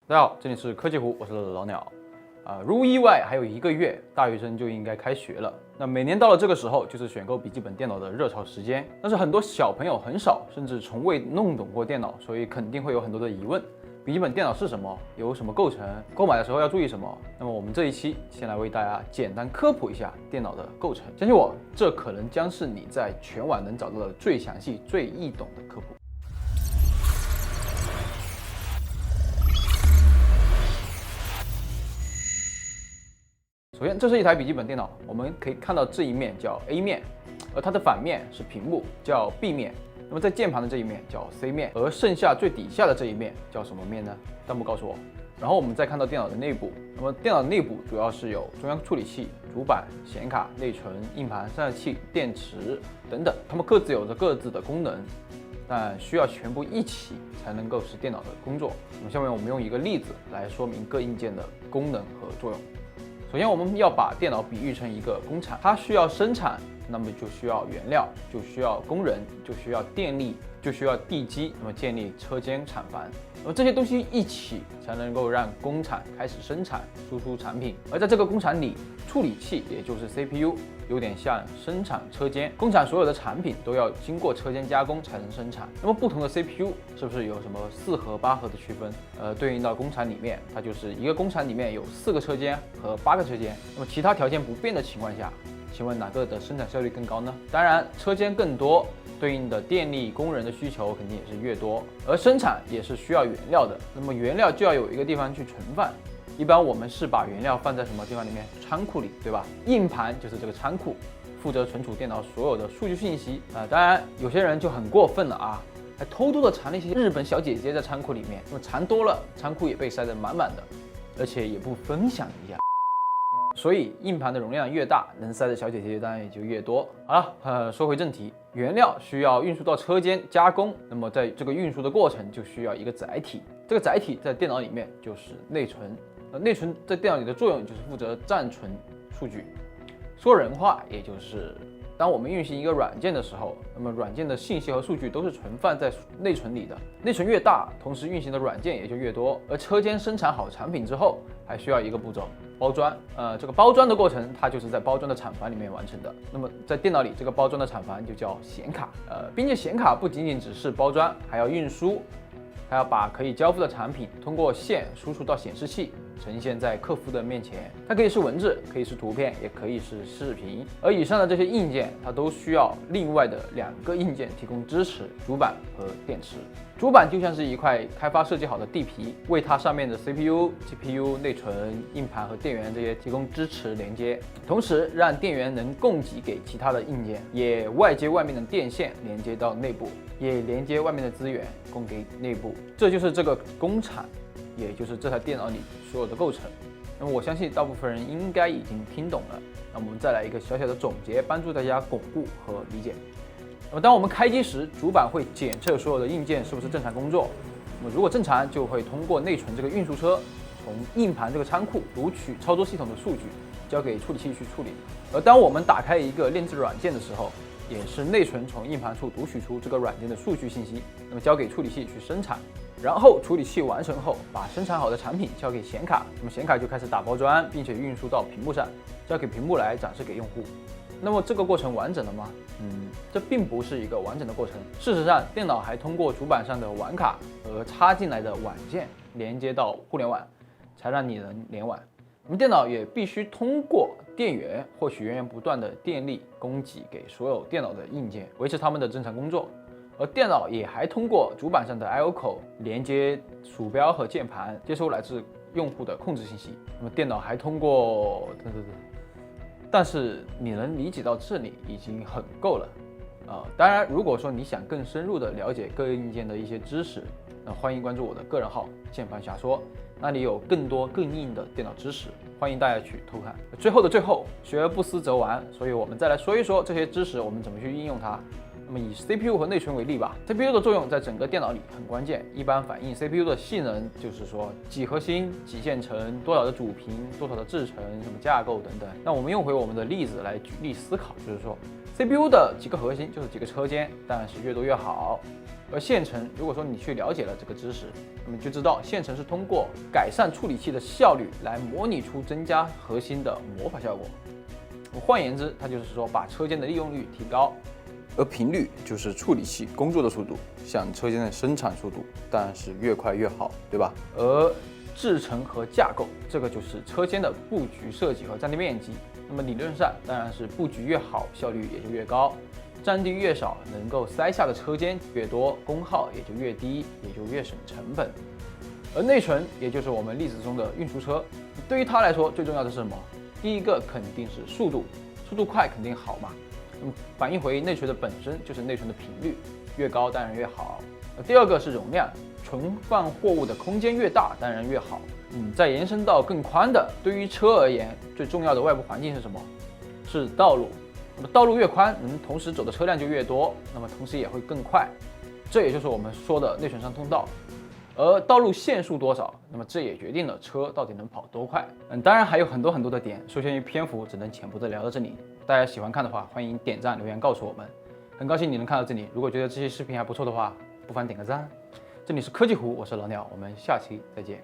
大家好，这里是科技湖，我是老鸟。如无意外，还有1个月，大学生就应该开学了。那每年到了这个时候，就是选购笔记本电脑的热潮时间。但是很多小朋友很少，甚至从未弄懂过电脑，所以肯定会有很多的疑问：笔记本电脑是什么？有什么构成？购买的时候要注意什么？那么我们这一期先来为大家简单科普一下电脑的构成。相信我，这可能将是你在全网能找到的最详细、最易懂的科普。首先，这是一台笔记本电脑，我们可以看到这一面叫 A 面，而它的反面是屏幕，叫 B 面。那么在键盘的这一面叫 C 面，而剩下最底下的这一面叫什么面呢？弹幕告诉我。然后我们再看到电脑的内部，那么电脑的内部主要是有中央处理器、主板、显卡、内存、硬盘、散热器、电池等等，它们各自有着各自的功能，但需要全部一起才能够使电脑的工作。那么下面我们用一个例子来说明各硬件的功能和作用。首先，我们要把电脑比喻成一个工厂，它需要生产，那么就需要原料，就需要工人，就需要电力，就需要地基，那么建立车间、厂房，那么这些东西一起才能够让工厂开始生产、输出产品。而在这个工厂里，处理器也就是 CPU， 有点像生产车间，工厂所有的产品都要经过车间加工才能生产。那么不同的 CPU 是不是有什么4核、8核的区分？对应到工厂里面，它就是一个工厂里面有4个车间和8个车间。那么其他条件不变的情况下，请问哪个的生产效率更高呢？当然，车间更多，对应的电力、工人的需求肯定也是越多，而生产也是需要原料的。那么原料就要有一个地方去存放。一般我们是把原料放在什么地方里面？仓库里，对吧？硬盘就是这个仓库，负责存储电脑所有的数据信息。当然有些人就很过分了啊，还偷偷的藏了一些日本小姐姐在仓库里面。那么藏多了，仓库也被塞得满满的，而且也不分享一下。所以硬盘的容量越大，能塞的小姐姐当然也就越多。好了，说回正题，原料需要运输到车间加工，那么在这个运输的过程就需要一个载体，这个载体在电脑里面就是内存。内存在电脑里的作用就是负责暂存数据。说人话，也就是当我们运行一个软件的时候，那么软件的信息和数据都是存放在内存里的。内存越大，同时运行的软件也就越多。而车间生产好产品之后，还需要一个步骤，包装。这个包装的过程，它就是在包装的厂房里面完成的。那么在电脑里，这个包装的厂房就叫显卡。并且显卡不仅仅只是包装，还要运输。它要把可以交付的产品通过线输出到显示器，呈现在客户的面前。它可以是文字，可以是图片，也可以是视频。而以上的这些硬件，它都需要另外的2个硬件提供支持：主板和电池。主板就像是一块开发设计好的地皮，为它上面的 CPU、GPU、内存、硬盘和电源这些提供支持连接，同时让电源能供给给其他的硬件，也外接外面的电线连接到内部，也连接外面的资源供给内部。这就是这个工厂，也就是这台电脑里所有的构成。那么我相信大部分人应该已经听懂了。那我们再来一个小小的总结，帮助大家巩固和理解。那么当我们开机时，主板会检测所有的硬件是不是正常工作。那么如果正常，就会通过内存这个运输车，从硬盘这个仓库读取操作系统的数据，交给处理器去处理。而当我们打开一个炼制软件的时候，也是内存从硬盘处读取出这个软件的数据信息，那么交给处理器去生产。然后处理器完成后，把生产好的产品交给显卡，那么显卡就开始打包装，并且运输到屏幕上，交给屏幕来展示给用户。那么这个过程完整了吗？这并不是一个完整的过程。事实上，电脑还通过主板上的网卡和插进来的网件连接到互联网，才让你能联网。那么电脑也必须通过电源获取源源不断的电力，供给给所有电脑的硬件，维持它们的正常工作。而电脑也还通过主板上的 I/O 口连接鼠标和键盘，接收来自用户的控制信息。那么电脑还通过但是你能理解到这里已经很够了当然，如果说你想更深入的了解各硬件的一些知识，那欢迎关注我的个人号键盘侠说，那里有更多更硬的电脑知识，欢迎大家去偷看。最后的最后，学而不思则罔，所以我们再来说一说这些知识我们怎么去应用它。那么以 CPU 和内存为例吧 ，CPU 的作用在整个电脑里很关键，一般反映 CPU 的性能就是说几核心、几线程、多少的主频、多少的制程、什么架构等等。那我们用回我们的例子来举例思考，就是说 CPU 的几个核心就是几个车间，当然是越多越好。而线程，如果说你去了解了这个知识，那么就知道线程是通过改善处理器的效率来模拟出增加核心的魔法效果。换言之，它就是说把车间的利用率提高。而频率就是处理器工作的速度，像车间的生产速度当然是越快越好，对吧？而制程和架构，这个就是车间的布局设计和占地面积。那么理论上当然是布局越好，效率也就越高，占地越少，能够塞下的车间越多，功耗也就越低，也就越省成本。而内存，也就是我们例子中的运输车，对于它来说最重要的是什么？第一个肯定是速度，速度快肯定好嘛。反映回内存的本身就是内存的频率，越高当然越好。第二个是容量，存放货物的空间越大当然越好。再延伸到更宽的，对于车而言，最重要的外部环境是什么？是道路。那么道路越宽，能同时走的车辆就越多，那么同时也会更快。这也就是我们说的内存上通道。而道路限速多少，那么这也决定了车到底能跑多快。当然还有很多的点，受限于篇幅，只能浅薄的聊到这里。大家喜欢看的话，欢迎点赞留言告诉我们。很高兴你能看到这里，如果觉得这些视频还不错的话，不妨点个赞。这里是科技湖，我是老鸟，我们下期再见。